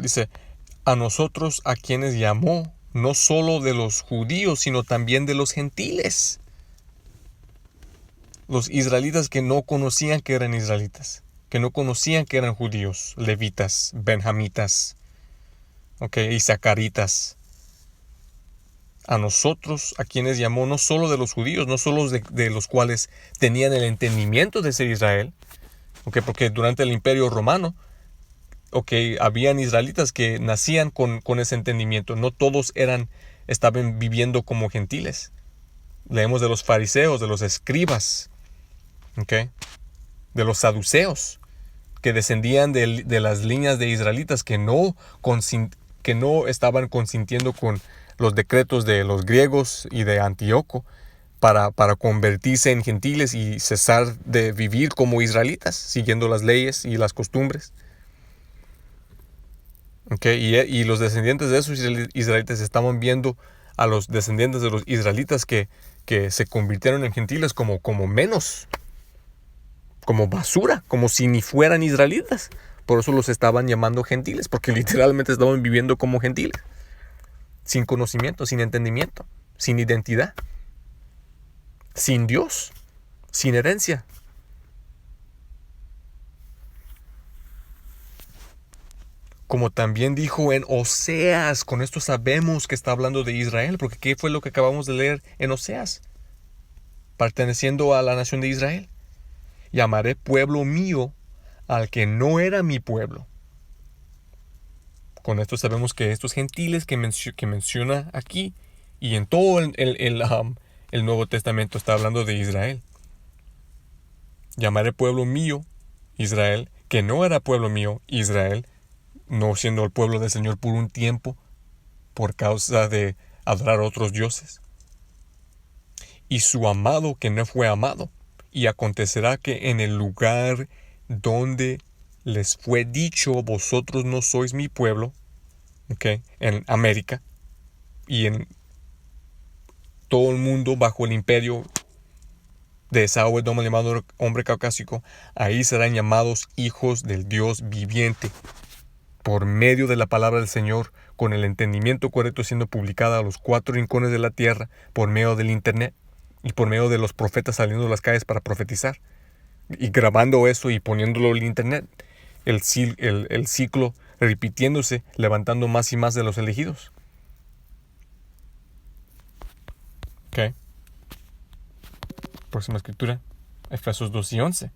Dice, a nosotros a quienes llamó, no solo de los judíos, sino también de los gentiles. Los israelitas que no conocían que eran israelitas, que no conocían que eran judíos, levitas, benjamitas, okay, isacaritas. A nosotros, a quienes llamó, no solo de los judíos, no solo de los cuales tenían el entendimiento de ser Israel, okay, porque durante el imperio romano, okay, habían israelitas que nacían con ese entendimiento. No todos estaban viviendo como gentiles. Leemos de los fariseos, de los escribas, okay, de los saduceos, que descendían de las líneas de israelitas que no estaban consintiendo con los decretos de los griegos y de Antíoco para convertirse en gentiles y cesar de vivir como israelitas, siguiendo las leyes y las costumbres. Okay, y los descendientes de esos israelitas estaban viendo a los descendientes de los israelitas que se convirtieron en gentiles como menos, como basura, como si ni fueran israelitas. Por eso los estaban llamando gentiles, porque literalmente estaban viviendo como gentiles, sin conocimiento, sin entendimiento, sin identidad, sin Dios, sin herencia. Como también dijo en Oseas, con esto sabemos que está hablando de Israel, porque ¿qué fue lo que acabamos de leer en Oseas? Perteneciendo a la nación de Israel. Llamaré pueblo mío al que no era mi pueblo. Con esto sabemos que estos gentiles que menciona aquí y en todo el Nuevo Testamento está hablando de Israel. Llamaré pueblo mío Israel, que no era pueblo mío Israel, no siendo el pueblo del Señor por un tiempo por causa de adorar a otros dioses. Y su amado que no fue amado. Y acontecerá que en el lugar donde les fue dicho, vosotros no sois mi pueblo, en América y en todo el mundo bajo el imperio de Esaú, el llamado hombre caucásico, ahí serán llamados hijos del Dios viviente, por medio de la palabra del Señor, con el entendimiento correcto siendo publicada a los 4 rincones de la tierra, por medio del internet y por medio de los profetas saliendo de las calles para profetizar, y grabando eso y poniéndolo en el internet, el ciclo repitiéndose, levantando más y más de los elegidos. Ok. Próxima escritura, Efesios 2 y 11.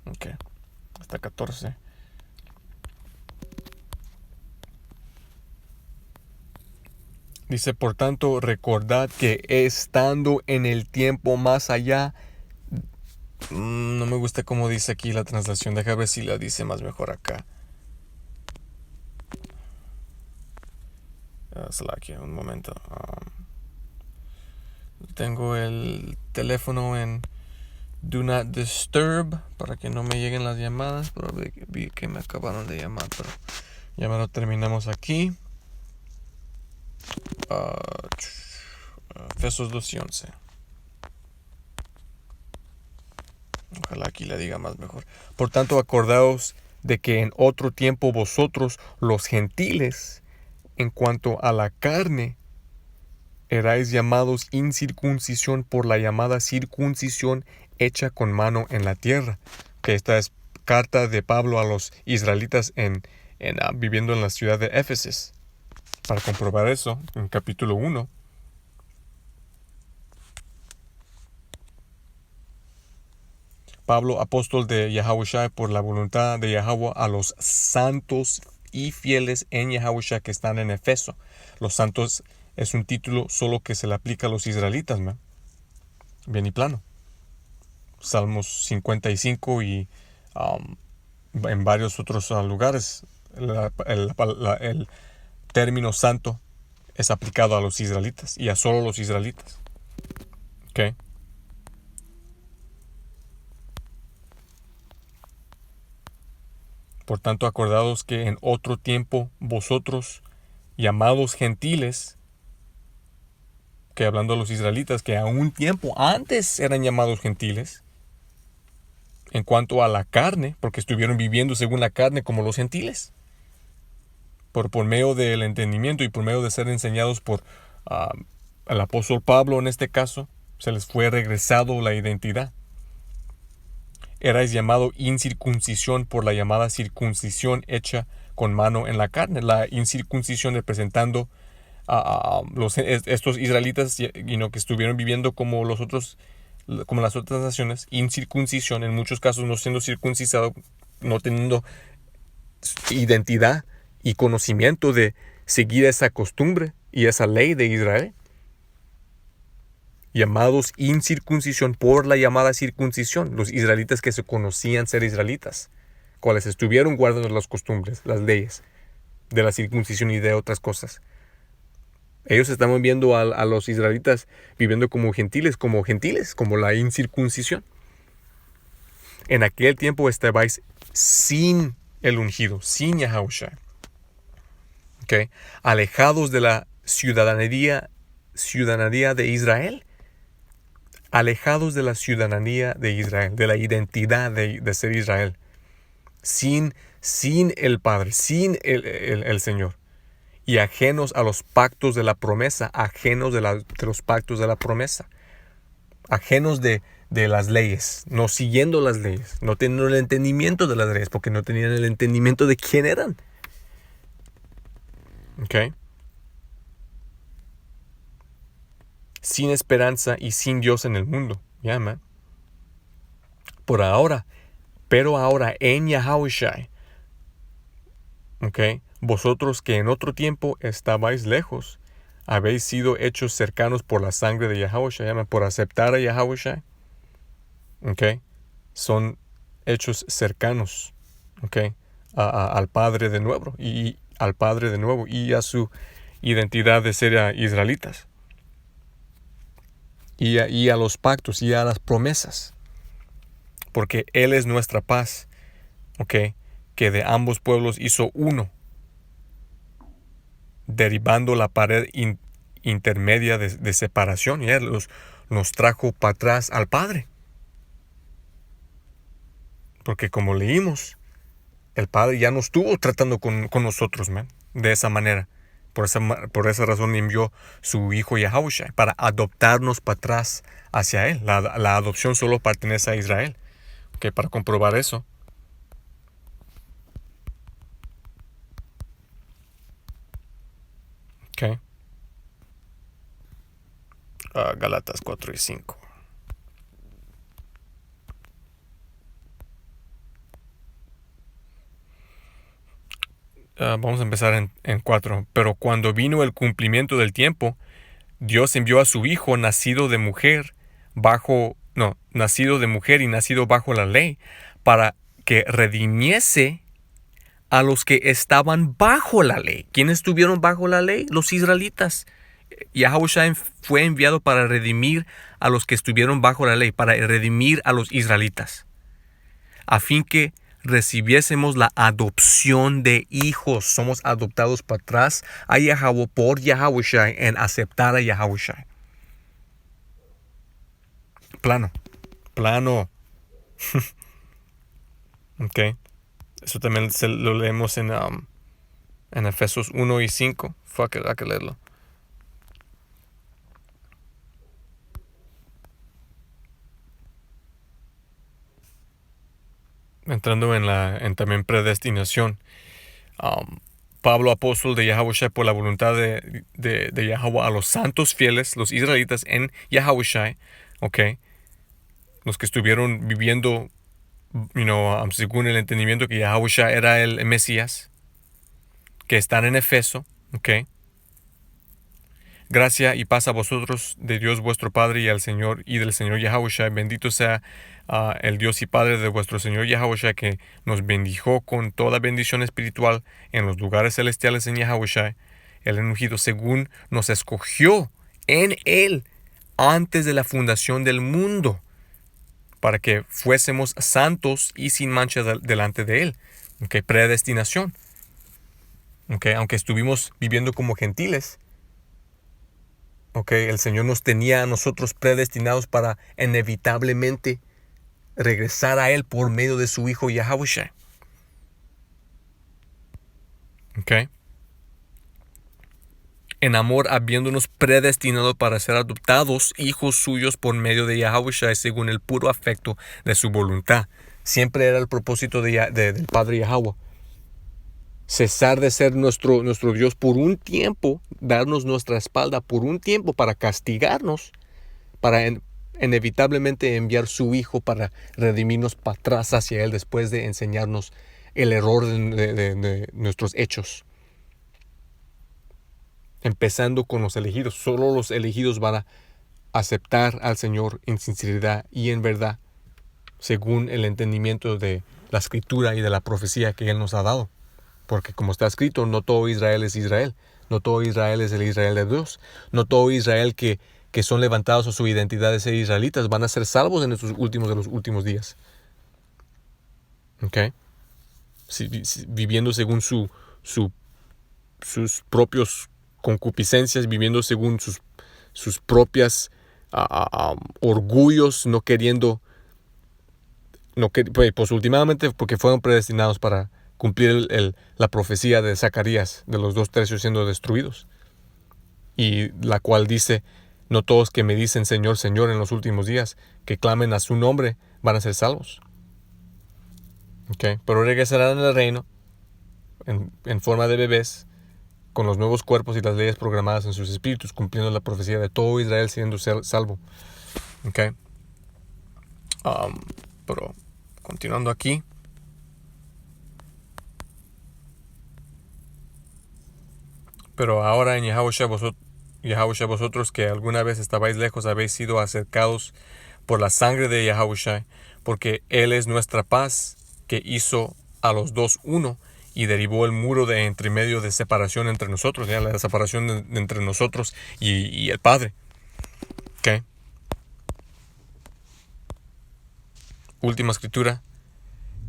Ok, hasta 14. Dice, por tanto, recordad que estando en el tiempo más allá, no me gusta cómo dice aquí la translación, déjame ver si la dice más mejor acá. Un momento. Tengo el teléfono en Do Not Disturb para que no me lleguen las llamadas, pero vi que me acabaron de llamar, pero ya me lo terminamos aquí. Efesios 2 y 11. Ojalá aquí la diga más mejor. Por tanto, acordaos de que en otro tiempo vosotros, los gentiles, en cuanto a la carne, erais llamados incircuncisión por la llamada circuncisión hecha con mano en la tierra. Que esta es carta de Pablo a los israelitas viviendo en la ciudad de Éfeso. Para comprobar eso, en capítulo 1. Pablo, apóstol de Yahushua por la voluntad de Yahweh a los santos y fieles en Yahushua que están en Efeso. Los santos es un título solo que se le aplica a los israelitas, ¿no? Bien y plano. Salmos 55 y en varios otros lugares el término santo es aplicado a los israelitas y a solo los israelitas. ¿Ok? Por tanto, acordaos que en otro tiempo vosotros, llamados gentiles, que hablando a los israelitas, que a un tiempo antes eran llamados gentiles, en cuanto a la carne, porque estuvieron viviendo según la carne como los gentiles, por medio del entendimiento y por medio de ser enseñados por el apóstol Pablo en este caso, se les fue regresado la identidad. Erais llamado incircuncisión por la llamada circuncisión hecha con mano en la carne. La incircuncisión representando a estos israelitas que estuvieron viviendo como las otras naciones. Incircuncisión, en muchos casos no siendo circuncisado, no teniendo identidad y conocimiento de seguir esa costumbre y esa ley de Israel. Llamados incircuncisión por la llamada circuncisión, los israelitas que se conocían ser israelitas, cuales estuvieron guardando las costumbres, las leyes de la circuncisión y de otras cosas. Ellos estaban viendo a los israelitas viviendo como gentiles, como la incircuncisión. En aquel tiempo estabais sin el ungido, sin Yahushua, alejados de la ciudadanía de Israel. Alejados de la ciudadanía de Israel, de la identidad de ser Israel, sin el Padre, sin el Señor, y ajenos a los pactos de la promesa, ajenos de los pactos de la promesa, ajenos de las leyes, no siguiendo las leyes, no teniendo el entendimiento de las leyes, porque no tenían el entendimiento de quién eran. sin esperanza y sin Dios en el mundo. Yeah, man. Pero ahora en Yahushua, okay, vosotros que en otro tiempo estabais lejos, habéis sido hechos cercanos por la sangre de Yahushua, por aceptar a Yahushua, okay, son hechos cercanos, okay, al Padre de nuevo y a su identidad de ser israelitas y a los pactos y a las promesas, porque Él es nuestra paz, okay, que de ambos pueblos hizo uno, derribando la pared intermedia de separación, y Él nos trajo para atrás al Padre. Porque como leímos, el Padre ya no estuvo tratando con nosotros, man, de esa manera. Por esa razón envió su Hijo Yahushua para adoptarnos para atrás hacia Él. La adopción solo pertenece a Israel. Okay, para comprobar eso. Okay. Galatas 4 y 5. Vamos a empezar en 4. Pero cuando vino el cumplimiento del tiempo, Dios envió a su Hijo nacido de mujer y nacido bajo la ley, para que redimiese a los que estaban bajo la ley. ¿Quiénes estuvieron bajo la ley? Los israelitas. Yahushua fue enviado para redimir a los que estuvieron bajo la ley, para redimir a los israelitas, a fin que recibiésemos la adopción de hijos. Somos adoptados para atrás a Yahweh por Yahushua en aceptar a Yahushua. Plano. Ok. Eso también lo leemos en Efesios 1 y 5. Fuck it, hay que leerlo. Entrando en también predestinación. Pablo, apóstol de Yahushua por la voluntad de Yahweh a los santos fieles, los israelitas en Yahushua, okay, los que estuvieron viviendo, según el entendimiento que Yahushua era el Mesías, que están en Efeso, okay. Gracia y paz a vosotros de Dios vuestro Padre y al Señor y del Señor Yahushua. Bendito sea el Dios y Padre de vuestro Señor Yahushua, que nos bendijo con toda bendición espiritual en los lugares celestiales en Yahushua, el ungido, según nos escogió en Él antes de la fundación del mundo, para que fuésemos santos y sin mancha delante de Él. Okay, predestinación. Okay, aunque estuvimos viviendo como gentiles, el Señor nos tenía a nosotros predestinados para inevitablemente regresar a Él por medio de su Hijo Yahushua. En amor, habiéndonos predestinado para ser adoptados hijos suyos por medio de Yahushua, según el puro afecto de su voluntad. Siempre era el propósito del Padre Yahweh. Cesar de ser nuestro Dios por un tiempo, darnos nuestra espalda por un tiempo para castigarnos, para inevitablemente enviar su Hijo para redimirnos para atrás hacia Él después de enseñarnos el error de nuestros hechos. Empezando con los elegidos. Solo los elegidos van a aceptar al Señor en sinceridad y en verdad, según el entendimiento de la Escritura y de la profecía que Él nos ha dado. Porque como está escrito, no todo Israel es Israel. No todo Israel es el Israel de Dios. No todo Israel que son levantados a su identidad de ser israelitas van a ser salvos en estos últimos de los últimos días. Okay. Viviendo según sus propios concupiscencias, viviendo según sus propias orgullos, no queriendo, pues últimamente porque fueron predestinados para cumplir la profecía de Zacarías de los 2 tercios siendo destruidos, y la cual dice: no todos que me dicen Señor, Señor en los últimos días, que clamen a su nombre, van a ser salvos. Pero regresarán al reino en forma de bebés, con los nuevos cuerpos y las leyes programadas en sus espíritus, cumpliendo la profecía de todo Israel siendo salvo. Okay. Pero continuando aquí. Pero ahora en Yahushua vosotros que alguna vez estabais lejos habéis sido acercados por la sangre de Yahushua, porque Él es nuestra paz, que hizo a los dos uno y derribó el muro de entre medio de separación entre nosotros, ¿ya? La separación entre nosotros y el Padre. Okay. Última escritura,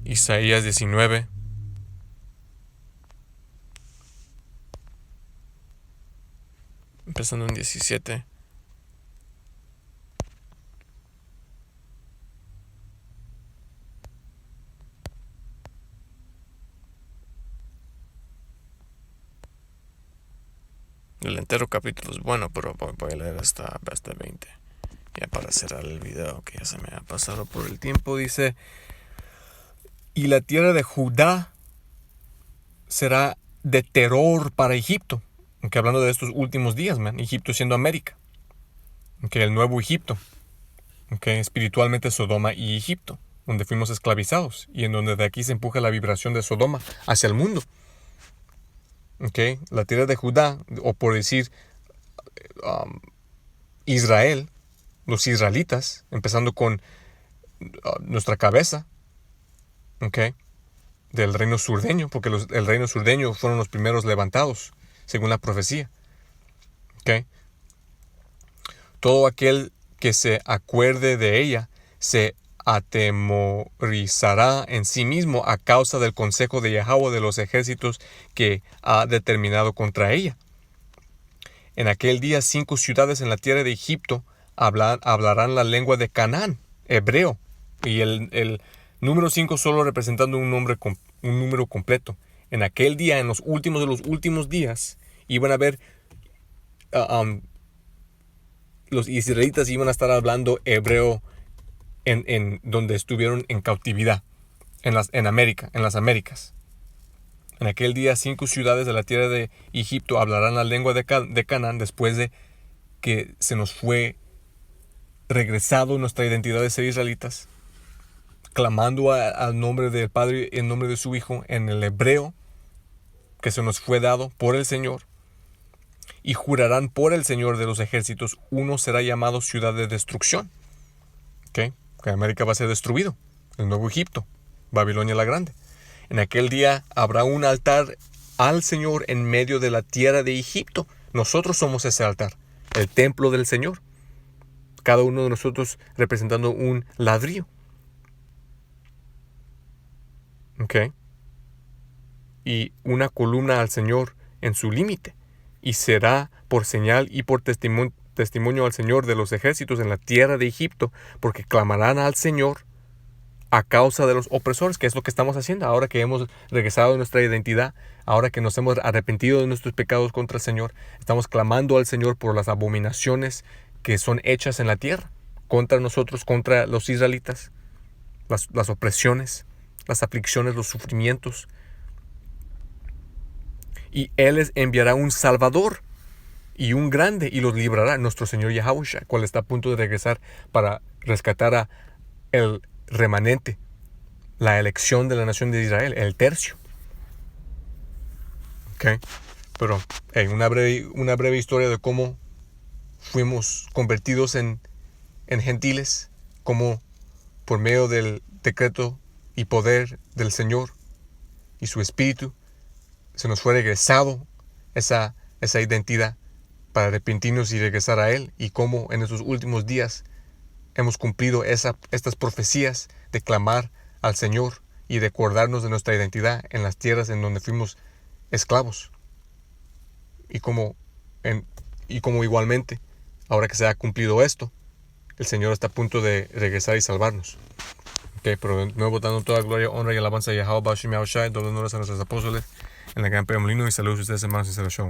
Isaías 19. Empezando en 17. El entero capítulo es bueno, pero voy a leer hasta 20. Ya para cerrar el video, que ya se me ha pasado por el tiempo. Dice: y la tierra de Judá será de terror para Egipto. Aunque hablando de estos últimos días, Egipto siendo América. El nuevo Egipto. Espiritualmente Sodoma y Egipto, donde fuimos esclavizados y en donde de aquí se empuja la vibración de Sodoma hacia el mundo. La tierra de Judá, o por decir Israel, los israelitas, empezando con nuestra cabeza, del reino surdeño, porque el reino surdeño fueron los primeros levantados, según la profecía. Todo aquel que se acuerde de ella se atemorizará en sí mismo a causa del consejo de Yahweh de los ejércitos que ha determinado contra ella. En aquel día 5 ciudades en la tierra de Egipto hablarán la lengua de Canaán, hebreo, y el número 5 solo representando un número completo. En aquel día, en los últimos de los últimos días, iban a ver los israelitas iban a estar hablando hebreo en donde estuvieron en cautividad, en las Américas. En aquel día 5 ciudades de la tierra de Egipto hablarán la lengua de Canaán después de que se nos fue regresado nuestra identidad de ser israelitas, clamando al nombre del Padre y en nombre de su Hijo en el hebreo que se nos fue dado por el Señor. Y jurarán por el Señor de los ejércitos, uno será llamado ciudad de destrucción. Que América va a ser destruido, el nuevo Egipto, Babilonia la Grande. En aquel día habrá un altar al Señor en medio de la tierra de Egipto. Nosotros somos ese altar, el templo del Señor. Cada uno de nosotros representando un ladrillo. Y una columna al Señor en su límite. Y será por señal y por testimonio al Señor de los ejércitos en la tierra de Egipto, porque clamarán al Señor a causa de los opresores, que es lo que estamos haciendo ahora que hemos regresado a nuestra identidad, ahora que nos hemos arrepentido de nuestros pecados contra el Señor. Estamos clamando al Señor por las abominaciones que son hechas en la tierra, contra nosotros, contra los israelitas, las opresiones, las aflicciones, los sufrimientos. Y Él les enviará un Salvador y un grande y los librará, nuestro Señor Yahushua, cual está a punto de regresar para rescatar a el remanente, la elección de la nación de Israel, el tercio. Pero una breve historia de cómo fuimos convertidos en gentiles, cómo por medio del decreto y poder del Señor y su Espíritu se nos fue regresado esa identidad para arrepentirnos y regresar a Él, y cómo en estos últimos días hemos cumplido estas profecías de clamar al Señor y de acordarnos de nuestra identidad en las tierras en donde fuimos esclavos. Y como igualmente, ahora que se ha cumplido esto, el Señor está a punto de regresar y salvarnos. Pero de nuevo dando toda gloria, honra y alabanza a Yahweh, Bashim Yahushai, doy honores a nuestros apóstoles en la gran Molino, y saludos a ustedes, hermanos, y se los show.